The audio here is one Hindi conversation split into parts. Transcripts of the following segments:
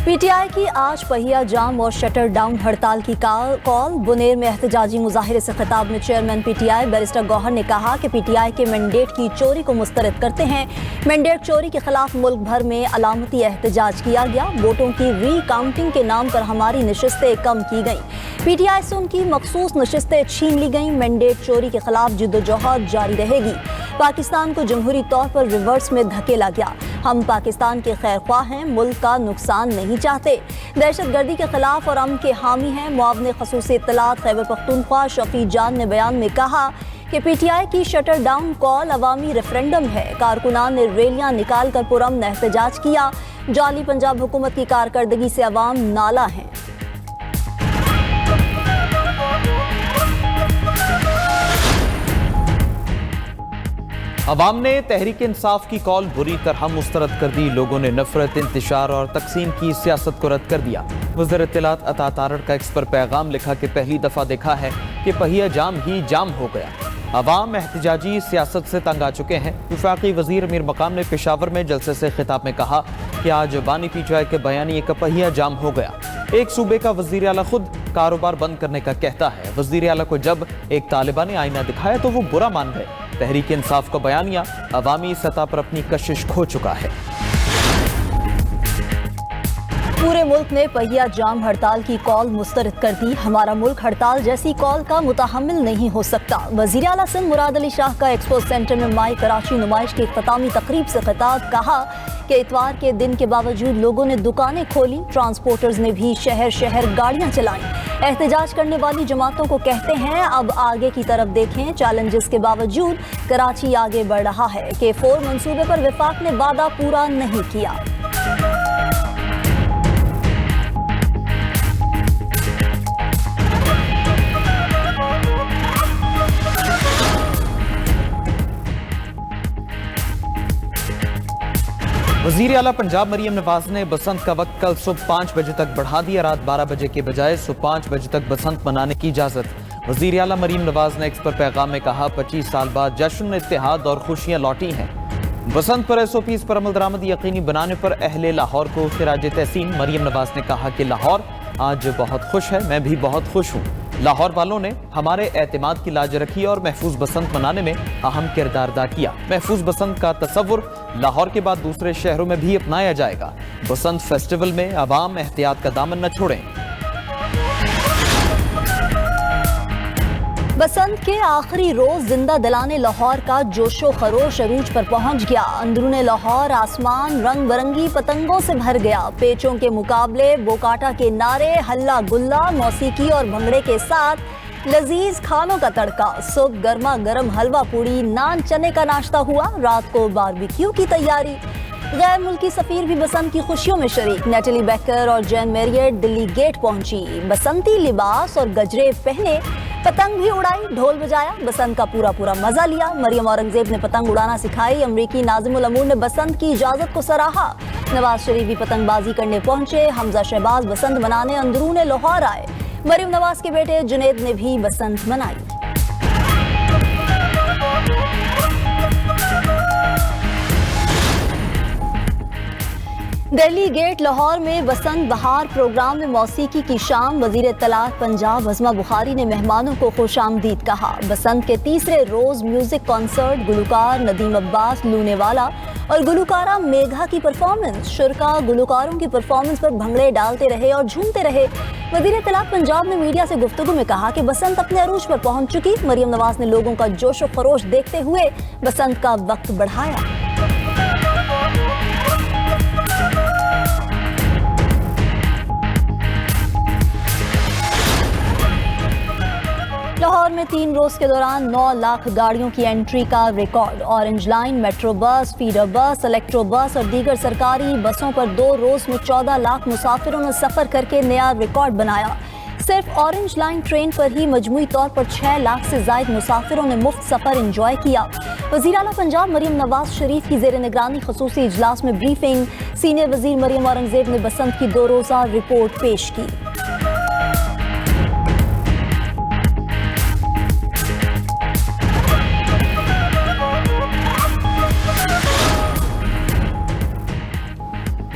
पीटीआई की आज पहिया जाम और शटर डाउन हड़ताल की कॉल। बुनेर में एहतजाजी मुजाहिरे से खिताब में चेयरमैन पीटीआई बैरिस्टर गौहर ने कहा कि पीटीआई के मैंडेट की चोरी को मुस्तरद करते हैं। मैंडेट चोरी के खिलाफ मुल्क भर में अलामती एहतजाज किया गया। वोटों की री-काउंटिंग के नाम पर हमारी नशिस्तें कम की गईं। पीटीआई से उनकी मखसूस नशिस्तें छीन ली गईं। मैंडेट चोरी के खिलाफ जिद्दोजहद जारी रहेगी। पाकिस्तान को जमहूरी तौर पर रिवर्स में धकेला गया। हम पाकिस्तान के खैरख्वाह हैं, मुल्क का नुकसान नहीं चाहते। दहशतगर्दी के खिलाफ और अमन के हामी हैं। मुआवने खसूसी इत्तलात खैबर पख्तूनख्वा शफी जान ने बयान में कहा कि पीटीआई की शटर डाउन कॉल अवामी रेफरेंडम है। कारकुनान ने रैलियां निकाल कर पुरअमन एहतजाज किया। जाली पंजाब हुकूमत की कारकर्दगी से अवाम नाला है। अवाम ने तहरीक इंसाफ की कॉल बुरी तरह मुस्तरद कर दी। लोगों ने नफरत, इंतशार और तकसीम की सियासत को रद्द कर दिया। वज़ीर इत्तलात अता तारड़ का एक्स पर पैगाम लिखा कि पहली दफ़ा देखा है कि पहिया जाम ही जाम हो गया। अवाम एहतजाजी सियासत से तंग आ चुके हैं। वफाकी वज़ीर अमीर मकाम ने पेशावर में जलसे से खिताब में कहा कि आज बानी पीटीआई के बयानी का पहिया जाम हो गया। एक सूबे का वज़ीर आला खुद कारोबार बंद करने का कहता है। वज़ीर आला को जब एक तालिबा ने आईना दिखाया तो वो बुरा मान गए। तहरीक इंसाफ का बयानिया अवामी सतह पर अपनी कशिश खो चुका है। पूरे मुल्क ने पहिया जाम हड़ताल की कॉल मुस्तरद कर दी। हमारा मुल्क हड़ताल जैसी कॉल का मुतहम्मिल नहीं हो सकता। वज़ीर आला सिंध मुराद अली शाह का एक्सपो सेंटर में माई कराची नुमाइश की इख्तितामी तकरीब से खिताब कहा कि इतवार के दिन के बावजूद लोगों ने दुकानें खोली। ट्रांसपोर्टर्स ने भी शहर शहर गाड़ियां चलाई। एहतजाज करने वाली जमातों को कहते हैं अब आगे की तरफ देखें। चैलेंजेस के बावजूद कराची आगे बढ़ रहा है कि फोर मंसूबे पर वफाक ने वादा पूरा नहीं किया। वज़ीर आला पंजाब मरियम नवाज ने बसंत का वक्त कल सुबह 5 बजे तक बढ़ा दिया। रात 12 बजे के बजाय सुबह 5 बजे तक बसंत मनाने की इजाज़त। वज़ीर आला मरियम नवाज ने एक्स पर पैगाम में कहा 25 साल बाद जश्न, इत्तेहाद और खुशियाँ लौटी हैं। बसंत पर SOPs पर अमल दरामद यकीनी बनाने पर अहले लाहौर को खिराज तहसीन। मरियम नवाज ने कहा कि लाहौर आज बहुत खुश है, मैं भी बहुत खुश हूँ। लाहौर वालों ने हमारे एतमाद की लाज रखी और महफूज बसंत मनाने में अहम किरदार अदा किया। महफूज बसंत का तस्वुर लाहौर के बाद दूसरे शहरों में भी अपनाया जाएगा। बसंत फेस्टिवल में अवाम एहतियात का दामन न छोड़ें। बसंत के आखिरी रोज जिंदा दिलाने लाहौर का जोशो खरोश अरूज पर पहुंच गया। अंदरूने लाहौर आसमान रंग बिरंगी पतंगों से भर गया। पेचों के मुकाबले, बोकाटा के नारे, हल्ला गुल्ला, मौसीकी और भंगड़े के साथ लजीज खानों का तड़का। सुबह गर्मा गर्म हलवा पूड़ी, नान, चने का नाश्ता हुआ। रात को बारबेक्यू की तैयारी। गैर मुल्की सफीर भी बसंत की खुशियों में शरीक। नेटली बेकर और जैन मैरियट दिल्ली गेट पहुंची। बसंती लिबास और गजरे पहने, पतंग भी उड़ाई, ढोल बजाया, बसंत का पूरा मजा लिया। मरियम औरंगजेब ने पतंग उड़ाना सिखाई। अमरीकी नाज़िमुल अमूर ने बसंत की इजाजत को सराहा। नवाज शरीफ भी पतंगबाजी करने पहुंचे। हमजा शहबाज बसंत मनाने अंदरूने लाहौर आए। मरियम नवाज के बेटे जुनैद ने भी बसंत मनाई। दिल्ली गेट लाहौर में बसंत बहार प्रोग्राम में मौसीकी की शाम। वज़ीर इत्तलात पंजाब हज़मा बुखारी ने मेहमानों को खुशामदीद कहा। बसंत के तीसरे रोज म्यूजिक कॉन्सर्ट, गुलकार नदीम अब्बास लूनेवाला और गुलकारा मेघा की परफॉर्मेंस। शुरका गुलकारों की परफॉर्मेंस पर भंगड़े डालते रहे और झूमते रहे। वज़ीर इत्तलात पंजाब ने मीडिया से गुफ्तगू में कहा कि बसंत अपने अरूज पर पहुंच चुकी। मरियम नवाज ने लोगों का जोश व खरोश देखते हुए बसंत का वक्त बढ़ाया। लाहौर में 3 रोज के दौरान 9 लाख गाड़ियों की एंट्री का record. Orange line, metro bus, feeder बस, इलेक्ट्रो बस और दीगर सरकारी बसों पर 2 रोज में 14 लाख मुसाफिरों ने सफर करके नया रिकॉर्ड बनाया। सिर्फ ऑरेंज लाइन ट्रेन पर ही मजमूई तौर पर 6 लाख से ज्यादा मुसाफिरों ने मुफ्त सफर एंजॉय किया। वज़ीर आला पंजाब मरियम नवाज शरीफ की जेर निगरानी खसूसी इजलास में ब्रीफिंग। सीनियर वजीर मरियम औरंगजेब ने बसंत की 2 रोजा रिपोर्ट पेश की।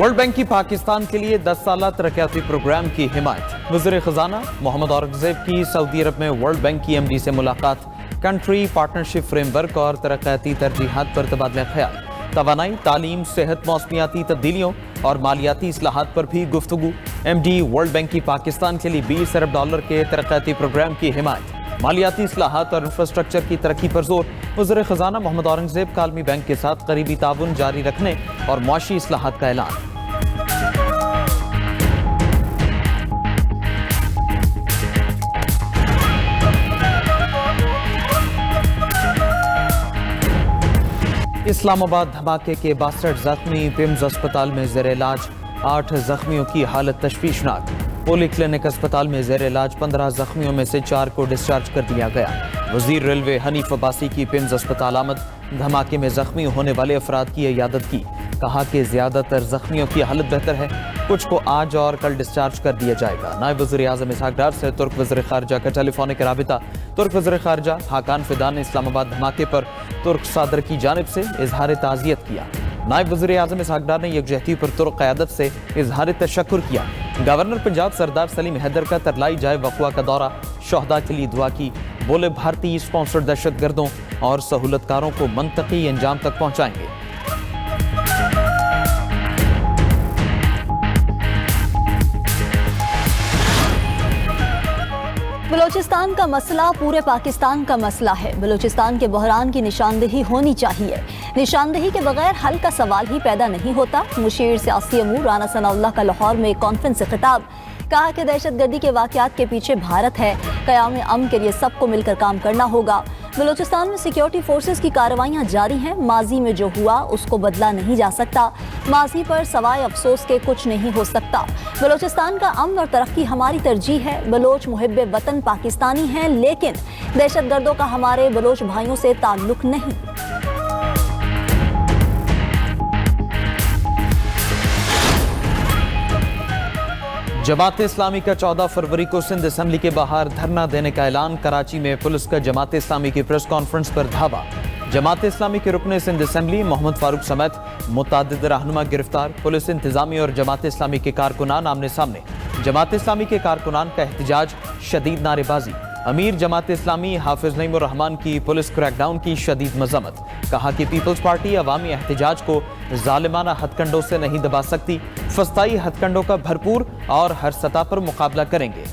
वर्ल्ड बैंक की पाकिस्तान के लिए 10 साला तरक्याती प्रोग्राम की हिमायत। वज़ीर ख़जाना मोहम्मद औरंगज़ेब की सऊदी अरब में वर्ल्ड बैंक की MD से मुलाकात। कंट्री पार्टनरशिप फ्रेमवर्क और तरक्याती तरजीहात पर तबादला ख्याल। तवानाई, तालीम, सेहत, मौसमियाती तब्दीलियों और मालियाती इस्लाहात पर भी गुफ्तगू। MD वर्ल्ड बैंक की पाकिस्तान के लिए $20 अरब के तरक्याती प्रोग्राम की हिमायत। मालियाती इस्लाहात और इंफ्रास्ट्रक्चर की तरक्की पर जोर। वज़ीर ख़जाना मोहम्मद औरंगज़ेब का आलमी बैंक के साथ करीबी ताउन जारी रखने और मुआशी इस्लाहात का ऐलान। इस्लामाबाद धमाके के 62 जख्मी, पिम्स अस्पताल में ज़ेर इलाज। 8 जख्मियों की हालत तशवीशनाक। पोली क्लिनिक अस्पताल में ज़ेर इलाज 15 जख्मियों में से 4 को डिस्चार्ज कर दिया गया। वज़ीर रेलवे हनीफ अब्बासी की पिम्स अस्पताल आमद। धमाके में जख्मी होने वाले अफराद की इयादत की। कहा कि ज़्यादातर जख्मियों की हालत बेहतर है। कुछ को आज और कल डिस्चार्ज कर दिया जाएगा। नायब वज़ीर आज़म इसहाक डार से तुर्क वज़ीर ख़ारजा का टेलीफोनिक राबिता। तुर्क वज़ीर ख़ारजा हाकान फिदा ने इस्लामाबाद धमाके पर तुर्क सदर की जानिब से इजहार ताज़ियत किया। नायब वज़ीर आज़म इसहाक डार ने यकजहती पर तुर्क क़यादत से इजहार तशक्कुर किया। गवर्नर पंजाब सरदार सलीम हैदर का तरलाई जाए वक़वा का दौरा। शहदा के लिए दुआ की। बोले भारतीय स्पॉन्सर्ड दहशतगर्दों और सहूलतकारों को मंतकी अंजाम तक पहुँचाएंगे। बलूचिस्तान का मसला पूरे पाकिस्तान का मसला है। बलूचिस्तान के बहरान की निशानदेही होनी चाहिए। निशानदेही के बगैर हल का सवाल ही पैदा नहीं होता। मुशीर सियासी अमूर राना सनाउल्लाह का लाहौर में कॉन्फ्रेंस से खिताब। कहा कि दहशतगर्दी के वाक़यात के पीछे भारत है। क़याम अमन के लिए सबको मिलकर काम करना होगा। बलूचिस्तान में सिक्योरिटी फोर्सेस की कार्रवाइयाँ जारी हैं। माजी में जो हुआ उसको बदला नहीं जा सकता। माजी पर सवाए अफसोस के कुछ नहीं हो सकता। बलूचिस्तान का अमन और तरक्की हमारी तरजीह है। बलोच मुहिब्बे वतन पाकिस्तानी हैं, लेकिन दहशतगर्दों का हमारे बलोच भाइयों से ताल्लुक नहीं। जमात इस्लामी का 14 फरवरी को सिंध असम्बली के बाहर धरना देने का ऐलान। कराची में पुलिस का जमात इस्लामी की प्रेस कॉन्फ्रेंस पर धावा। जमात इस्लामी के रुकने सिंध असम्बली मोहम्मद फारूक समेत मुतअद्दिद रहनुमा गिरफ्तार। पुलिस इंतजामी और जमात इस्लामी के कारकुनान आमने सामने। जमात इस्लामी के कारकुनान का एहतजाज, शदीद नारेबाजी। अमीर जमात इस्लामी हाफिज नईमुर रहमान की पुलिस क्रैकडाउन की शदीद मजम्मत। कहा कि पीपल्स पार्टी अवामी एहतजाज को जालिमाना हथकंडों से नहीं दबा सकती। फस्ताई हथकंडों का भरपूर और हर सतह पर मुकाबला करेंगे।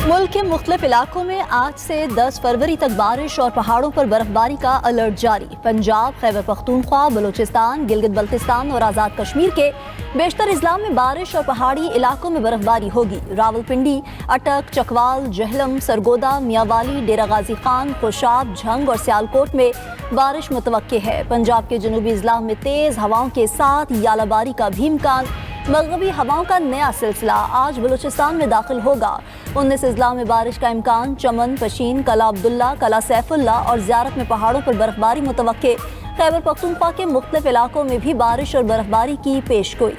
मुल्क के मुख्तलिफ इलाकों में आज से 10 फरवरी तक बारिश और पहाड़ों पर बर्फबारी का अलर्ट जारी। पंजाब, खैबर पख्तूनख्वा, बलूचिस्तान, गिलगित बल्तिस्तान और आज़ाद कश्मीर के बेशतर अजला में बारिश और पहाड़ी इलाकों में बर्फबारी होगी। रावलपिंडी, अटक, चकवाल, जहलम, सरगोदा, मियावाली, डेरा गाजी खान, खुशाब, झंग और सियालकोट में बारिश मुतवक्के है। पंजाब के जनूबी अजला में तेज़ हवाओं के साथ यालाबारी का भी इम्कान। मगरबी हवाओं का नया सिलसिला आज बलूचिस्तान में दाखिल होगा। 19 अजला में बारिश का इम्कान। चमन, पशीन, कला अब्दुल्ला, कला सैफुल्ला और ज़ियारत में पहाड़ों पर बर्फबारी मुतवक्के। खैबर पख्तूनख्वा के मुख्तलिफ इलाकों में भी बारिश और बर्फबारी की पेशगोई।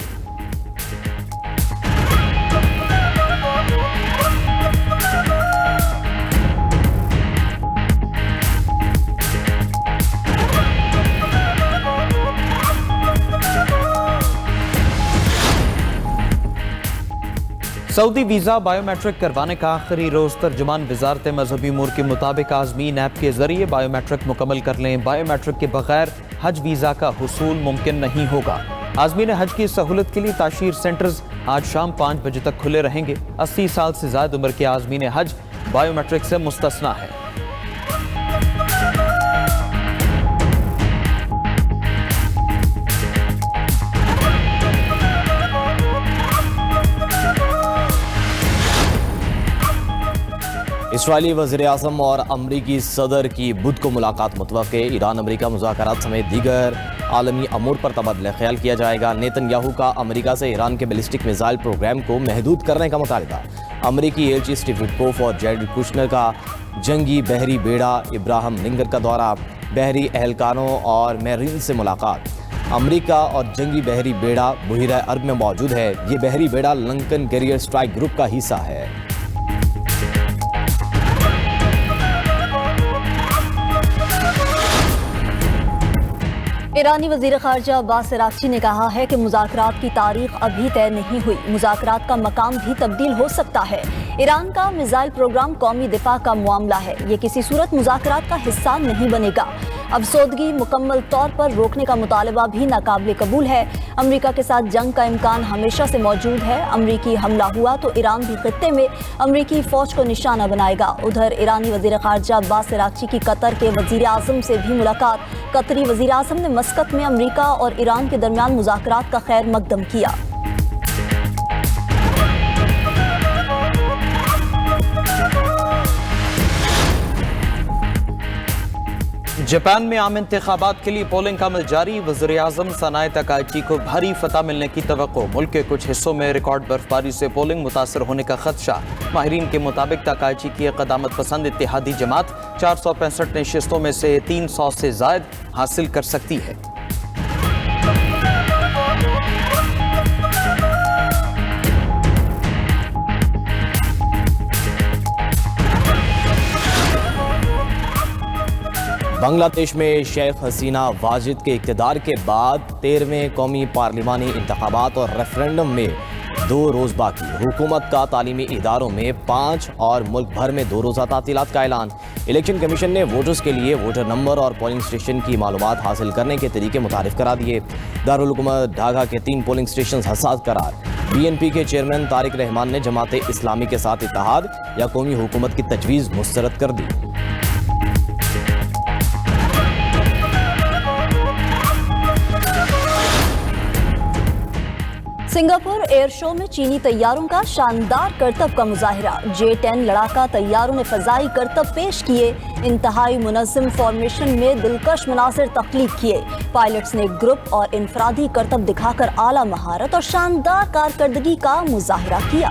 सऊदी वीज़ा बायोमेट्रिक करवाने का आखिरी रोज। तर्जुमान वजारत मजहबी उमूर के मुताबिक आज़मीन ऐप के जरिए बायोमेट्रिक मुकम्मल कर लें। बायोमेट्रिक के बगैर हज वीज़ा का हुसूल मुमकिन नहीं होगा। आज़मीन हज की सहूलत के लिए ताशीर सेंटर्स आज शाम 5 बजे तक खुले रहेंगे। 80 साल से ज़्यादा उम्र के आज़मीन हज बायोमेट्रिक से मुस्तस्ना है। इसराइली वज़ीर-ए-आज़म और अमरीकी सदर की बुध को मुलाकात मुतवक्के। ईरान अमरीका मुज़ाकरात समेत दीगर आलमी अमूर पर तबादला ख्याल किया जाएगा। नेतन्याहू का अमरीका से ईरान के बैलिस्टिक मिसाइल प्रोग्राम को महदूद करने का मुतालबा। अमरीकी एलची स्टीव विटकोफ और जैरेड कुशनर का जंगी बहरी बेड़ा इब्राहिम लिंगर का दौरा। बहरी एहलकारों और मैरीन से मुलाकात। अमरीका और जंगी बहरी बेड़ा बुहिरा अरब में मौजूद है। ये बहरी बेड़ा लंकन कैरियर स्ट्राइक ग्रुप का हिस्सा है। ईरानी वजीर खारजा अब्बास अरागची ने कहा है कि मुज़ाकरात की तारीख अभी तय नहीं हुई, मुज़ाकरात का मकाम भी तब्दील हो सकता है। ईरान का मिसाइल प्रोग्राम कौमी दिफा का मामला है, ये किसी सूरत मुज़ाकरात का हिस्सा नहीं बनेगा। अफसोदगी मुकम्मल तौर पर रोकने का मुतालबा भी नाकाबिल कबूल है। अमरीका के साथ जंग का इम्कान हमेशा से मौजूद है। अमरीकी हमला हुआ तो ईरान भी खित्ते में अमरीकी फौज को निशाना बनाएगा। उधर ईरानी वजीर खारजा अब्बास अरागची की कतर के वजीर आज़म से भी मुलाकात। कतरी वजीर आज़म ने मस्कत में अमरीका और ईरान के दरमियान मुज़ाकरात का खैर मकदम किया। जापान में आम इंतखाबात के लिए पोलिंग का अमल जारी। वज़ीर आज़म सनाए तकाइची को भारी फतह मिलने की तवक्को। मुल्क के कुछ हिस्सों में रिकॉर्ड बर्फबारी से पोलिंग मुतासर होने का खदशा। माहिरीन के मुताबिक तकाइची की क़दामत पसंद इत्तेहादी जमात 465 नशिस्तों में से 300 से ज़ायद हासिल कर सकती है। बांग्लादेश में शेख हसीना वाजिद के इक़्तिदार के बाद 13वें कौमी पार्लिमानी इंतखाबात और रेफरेंडम में 2 रोज़ बाकी। हुकूमत का तालीमी इदारों में 5 और मुल्क भर में 2 रोज़ा तातीलात का ऐलान। इलेक्शन कमीशन ने वोटर्स के लिए वोटर नंबर और पोलिंग स्टेशन की मालूमात हासिल करने के तरीके मुतारिफ करा दिए। दारुल हुकूमत ढाका के 3 पोलिंग स्टेशन हसास करार। BNP के चेयरमैन तारिक रहमान ने जमात इस्लामी के साथ इत्तेहाद या कौमी हुकूमत की तजवीज़ मुस्तरद कर दी। सिंगापुर एयर शो में चीनी तैयारों का शानदार करतब का मुजाहिरा। J-10 लड़ाका तैयारों ने फजाई करतब पेश किए। इंतहाई मुनज़्ज़म फॉर्मेशन में दिलकश मनासिर तख्लीक किए। पायलट्स ने ग्रुप और इनफरादी करतब दिखाकर आला महारत और शानदार कारकर्दगी का मुजाहिरा किया।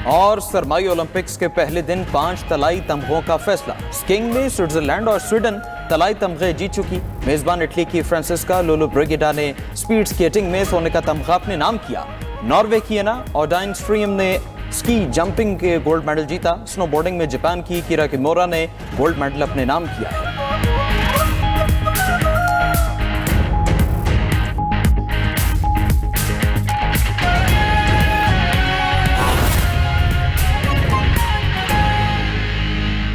और सरमाई ओलंपिक्स के पहले दिन 5 तलाई तमगों का फैसला। स्कीइंग में स्विट्जरलैंड और स्वीडन तलाई तमगे जीत चुकी। मेजबान इटली की फ्रांसिस्का लोलोब्रिगिडा ने स्पीड स्केटिंग में सोने का तमगा अपने नाम किया। नॉर्वे की एना ओडाइन स्ट्रीम ने स्की जंपिंग के गोल्ड मेडल जीता। स्नोबोर्डिंग में जापान की किरा किमोरा ने गोल्ड मेडल अपने नाम किया है।